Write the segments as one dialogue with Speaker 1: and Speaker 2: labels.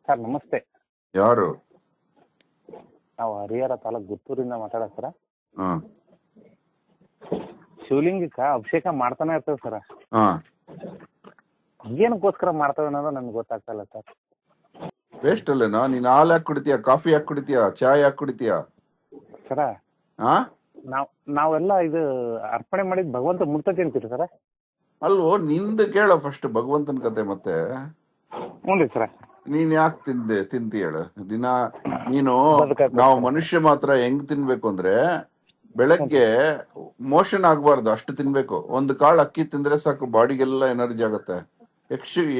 Speaker 1: Sir ನಮಸ್ತೆ.
Speaker 2: ಯಾರು?
Speaker 1: ನಾವು ಹರಿಹರ ತಾಲೂಕು ಗುತ್ತೂರಿಂದ ಮಾತಾಡೋದು ಸರ.
Speaker 2: ಹಾ
Speaker 1: ಶಿವಲಿಂಗಕ್ಕೆ ಅಭಿಷೇಕ ಮಾಡ್ತಾನೆ ಇರ್ತೇವೆ ಸರ.
Speaker 2: ಹಾ
Speaker 1: ಏನಕ್ಕೋಸ್ಕರ ಮಾಡ್ತೇವೆ ಅನ್ನೋದು ನನ್ಗೆ ಗೊತ್ತಾಗ್ತಾ ಇಲ್ಲ ಸರ್.
Speaker 2: ವೇಸ್ಟ್ ಅಲ್ಲೇನೋ. ನೀನ್ ಹಾಲು ಯಾಕೆ ಕುಡಿತೀಯ, ಕಾಫಿ ಯಾಕೆ ಕುಡಿತೀಯ, ಚಾಯ್ ಯಾಕೆ ಕುಡಿತೀಯ?
Speaker 1: ಸರ
Speaker 2: ಹಾ
Speaker 1: ನಾವೆಲ್ಲ ಇದು ಅರ್ಪಣೆ ಮಾಡಿದ್ ಭಗವಂತ ಮುಟ್ತತಿ ಅಂತೀರಿ ಸರ.
Speaker 2: ಅಲ್ವೋ, ನಿಂದು ಕೇಳೋ ಫಸ್ಟ್ ಭಗವಂತನ ಕತೆ. ಮತ್ತೆ
Speaker 1: ಹ್ಞೂ ರೀ ಸರ.
Speaker 2: ನೀನ್ ಯಾಕೆ ತಿಂತಿ ಹೇಳು ದಿನ ನೀನು?
Speaker 1: ಬದುಕಕ್ಕೆ
Speaker 2: ನಾವು ಮನುಷ್ಯ ಮಾತ್ರ ಹೆಂಗ್ ತಿನ್ಬೇಕು ಅಂದ್ರೆ, ಬೆಳಗ್ಗೆ ಮೋಷನ್ ಆಗ್ಬಾರ್ದು ಅಷ್ಟು ತಿನ್ಬೇಕು. ಒಂದು ಕಾಳು ಅಕ್ಕಿ ತಿಂದ್ರೆ ಸಾಕು, ಬಾಡಿಗೆಲ್ಲ ಎನರ್ಜಿ ಆಗುತ್ತೆ.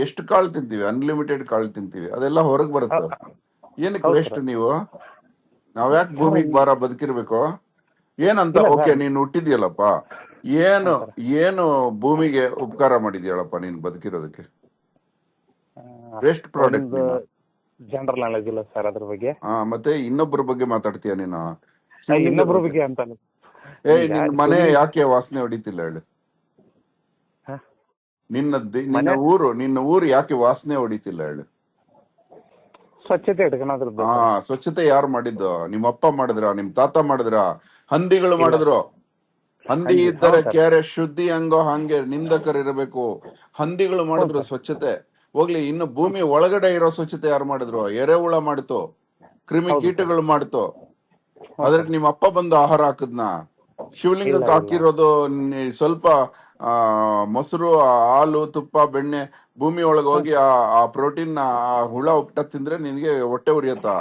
Speaker 2: ಎಷ್ಟು ಕಾಳು ತಿಂತೀವಿ? ಅನ್ಲಿಮಿಟೆಡ್ ಕಾಳು ತಿಂತೀವಿ, ಅದೆಲ್ಲ ಹೊರಗೆ ಬರುತ್ತೆ. ಏನಕ್ಕೆ
Speaker 1: ಹೌದು
Speaker 2: ವೇಸ್ಟ್
Speaker 1: ಸರ್.
Speaker 2: ನೀವು? ನಾವ್ಯಾಕೆ ಭೂಮಿಗೆ ಭಾರ ಬದುಕಿರ್ಬೇಕು? ಏನಂತ?
Speaker 1: ಇಲ್ಲ
Speaker 2: ಓಕೆ,
Speaker 1: ಸರ್.
Speaker 2: ನೀನು ಹುಟ್ಟಿದ್ಯಲ್ಲಪ್ಪ, ಏನು
Speaker 1: ಹಾಂ ಸರ್.
Speaker 2: ಏನು ಭೂಮಿಗೆ ಉಪಕಾರ ಮಾಡಿದ್ಯಾಳಪ್ಪ ನೀನು ಬದುಕಿರೋದಕ್ಕೆ? ವೇಸ್ಟ್ ಪ್ರಾಡಕ್ಟ್
Speaker 1: ಒಂದು
Speaker 2: ನೀನು.
Speaker 1: ಜನರಲ್ ನಾಲೆಜ್ ಇಲ್ಲ ಸರ್ ಅದ್ರ ಬಗ್ಗೆ.
Speaker 2: ಮತ್ತೆ ಇನ್ನೊಬ್ಬರ ಬಗ್ಗೆ ಮಾತಾಡ್ತೀಯ ನೀನು?
Speaker 1: ಇನ್ನೊಬ್ರ ಬಗ್ಗೆ ಅಂತ
Speaker 2: ನಿನ್ನ ಮನೆ ಯಾಕೆ ವಾಸನೆ ಹೊಡಿತಿಲ್ಲ ಹೇಳು? ನಿನ್ನ ಊರು ಯಾಕೆ ವಾಸನೆ ಹೊಡಿತಿಲ್ಲ ಹೇಳು?
Speaker 1: ಸ್ವಚ್ಛತೆ ಇಟ್ಕೊಳೋದ್ರ
Speaker 2: ಸ್ವಚ್ಛತೆ ಯಾರು ಮಾಡಿದ್ದು? ನಿಮ್ಮ ಅಪ್ಪ ಮಾಡಿದ್ರ? ನಿಮ್ ತಾತ ಮಾಡಿದ್ರ? ಹಂದಿಗಳು ಮಾಡಿದ್ರು. ಹಂದಿ ಇದ್ದರೆ ಕೆರೆ ಶುದ್ಧಿ ಹಂಗೋ ಹಂಗೆ ನಿಂದಕರಿರಬೇಕು. ಹಂದಿಗಳು ಮಾಡಿದ್ರು ಸ್ವಚ್ಛತೆ. ಹೋಗ್ಲಿ, ಇನ್ನು ಭೂಮಿ ಒಳಗಡೆ ಇರೋ ಸ್ವಚ್ಛತೆ ಯಾರು ಮಾಡಿದ್ರು? ಎರೆಹುಳ ಮಾಡ್ತು, ಕ್ರಿಮಿ ಕೀಟಗಳು ಮಾಡ್ತು. ಅದ್ರಕ್ಕೆ ನಿಮ್ಮ ಅಪ್ಪ ಬಂದು ಆಹಾರ ಹಾಕದ್ನ? ಶಿವಲಿಂಗಕ್ಕೆ ಹಾಕಿರೋದು ಸ್ವಲ್ಪ ಮೊಸರು, ಹಾಲು, ತುಪ್ಪ, ಬೆಣ್ಣೆ ಭೂಮಿ ಒಳಗೆ ಹೋಗಿ ಆ ಪ್ರೋಟೀನ್ ಹುಳ ಉಪ್ಟ ತಿಂದ್ರೆ ನಿನ್ಗೆ ಹೊಟ್ಟೆ ಉರಿಯತ್ತಾ?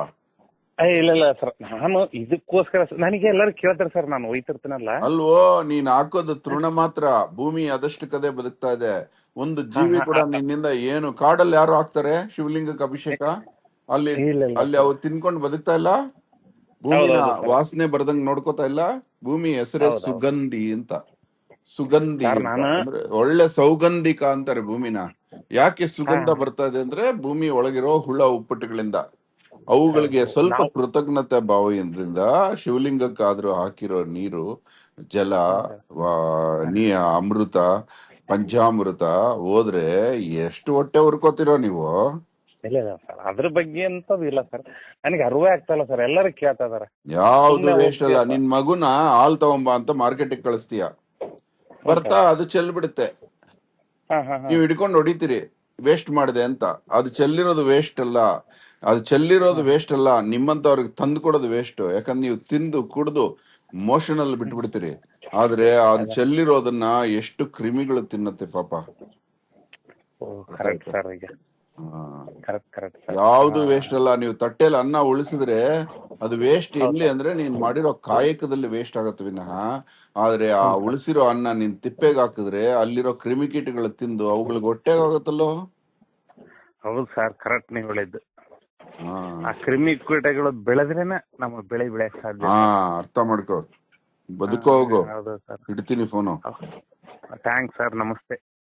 Speaker 1: ಇಲ್ಲ ಸರ್, ನಾನು ಇದಕ್ಕೋಸ್ಕರ ನನಗೆ ಎಲ್ಲರೂ ಕೇಳ್ತಾರೆ ಸರ್, ನಾನು ಒಯ್ತಿರ್ತೀನಲ್ಲ.
Speaker 2: ಅಲ್ವೋ, ನೀನ್ ಹಾಕೋದು ತೃಣ ಮಾತ್ರ. ಭೂಮಿ ಅದಷ್ಟು ಕದೆ ಬದುಕ್ತಾ ಇದೆ. ಒಂದು ಜೀವಿ ಕೂಡ ನಿನ್ನಿಂದ ಏನು? ಕಾಡಲ್ಲಿ ಯಾರು ಹಾಕ್ತಾರೆ ಶಿವಲಿಂಗಕ್ಕೆ ಅಭಿಷೇಕ? ಅಲ್ಲಿ ಅವು ತಿನ್ಕೊಂಡು ಬದುಕ್ತಾ ಇಲ್ಲ? ಭೂಮಿನ ವಾಸನೆ ಬರ್ದಂಗ್ ನೋಡ್ಕೋತಾ ಇಲ್ಲ? ಭೂಮಿ ಹೆಸರೇ ಸುಗಂಧಿ ಅಂತ. ಸುಗಂಧಿ ಅಂದ್ರೆ ಒಳ್ಳೆ ಸೌಗಂಧಿಕ ಅಂತಾರೆ ಭೂಮಿನ. ಯಾಕೆ ಸುಗಂಧ ಬರ್ತಾ ಇದೆ ಅಂದ್ರೆ, ಭೂಮಿ ಒಳಗಿರೋ ಹುಳ ಉಪ್ಪಟಗಳಿಂದ. ಅವುಗಳಿಗೆ ಸ್ವಲ್ಪ ಕೃತಜ್ಞತೆ ಭಾವದಿಂದ ಶಿವಲಿಂಗಕ್ಕಾದ್ರೂ ಹಾಕಿರೋ ನೀರು, ಜಲ, ಅಮೃತ, ಪಂಚಾಮೃತ ಹೋದ್ರೆ ಎಷ್ಟು ಹೊಟ್ಟೆ ಹುರ್ಕೋತಿರೋ ನೀವು?
Speaker 1: ಇಲ್ಲ ಸರ್, ಅದ್ರ ಬಗ್ಗೆ ಅಂತದ್ದು ಇಲ್ಲ ಸರ್. ನನಗೆ ಅರಿವೇ ಆಗ್ತಾ ಇಲ್ಲ ಸರ್. ಎಲ್ಲರೂ ಕೇಳ್ತಾ ಇದಾರೆ.
Speaker 2: ಯಾವ್ದು ವೇಸ್ಟ್ ಅಲ್ಲ. ನಿನ್ ಮಗುನ ಹಾಲ್ ತಗೊಂಬ ಅಂತ ಮಾರ್ಕೆಟಿಗೆ ಕಳಿಸ್ತೀಯ, ಬರ್ತಾ ಅದು ಚೆಲ್ಬಿಡುತ್ತೆ. ನೀವು ಹಿಡ್ಕೊಂಡು ಹೊಡಿತೀರಿ ವೇಸ್ಟ್ ಮಾಡಿದೆ ಅಂತ. ಅದು ಚೆಲ್ಲಿರೋದು ವೇಸ್ಟ್ ಅಲ್ಲ. ಅದು ಚೆಲ್ಲಿರೋದು ವೇಸ್ಟ್ ಅಲ್ಲ, ನಿಮ್ಮಂತವ್ರಿಗೆ ತಂದು ಕೊಡೋದು ವೇಸ್ಟ್. ಯಾಕಂದ್ರೆ ನೀವು ತಿಂದು ಕುಡ್ದು ಮೋಷನ್ ಅಲ್ಲಿ ಬಿಟ್ಬಿಡ್ತೀರಿ. ಆದ್ರೆ ಅದು ಚೆಲ್ಲಿರೋದನ್ನ ಎಷ್ಟು ಕ್ರಿಮಿಗಳು ತಿನ್ನತ್ತೆ ಪಾಪ. ಯಾವ್ದು ವೇಸ್ಟ್ ಅಲ್ಲ. ನೀವು ತಟ್ಟೆಯಲ್ಲಿ ಅನ್ನ ಉಳಿಸಿದ್ರೆ ಅದು ವೇಸ್ಟ್ ಎಲ್ಲಿ ಅಂದ್ರೆ, ನೀನ್ ಮಾಡಿರೋ ಕಾಯಕದಲ್ಲಿ ವೇಸ್ಟ್ ಆಗತ್ತೆ ವಿನಃ. ಆದ್ರೆ ಆ ಉಳಿಸಿರೋ ಅನ್ನ ನೀನ್ ತಿಪ್ಪೆಗೆ ಹಾಕಿದ್ರೆ ಅಲ್ಲಿರೋ ಕ್ರಿಮಿಕೀಟಗಳು ತಿಂದು ಅವುಗಳಿಗೆ ಹೊಟ್ಟೆಗೆ ಆಗುತ್ತಲ್ಲೋ.
Speaker 1: ಹೌದು ಸರ್, ಕರೆಕ್ಟ್ ನೀವು ಹೇಳಿದ್ದು. ಆ ಕ್ರಿಮಿ ಕೀಟಗಳು ಬೆಳೆದ್ರೇನೆ ನಮಗೆ ಬೆಳೆ ಬೆಳೆಯಕ್ ಸಾಧ್ಯ.
Speaker 2: ಅರ್ಥ ಮಾಡ್ಕೋ, ಬದುಕೋ ಹೋಗು. ಇಡ್ತೀನಿ ಫೋನು.
Speaker 1: ಥ್ಯಾಂಕ್ಸ್ ಸರ್, ನಮಸ್ತೆ.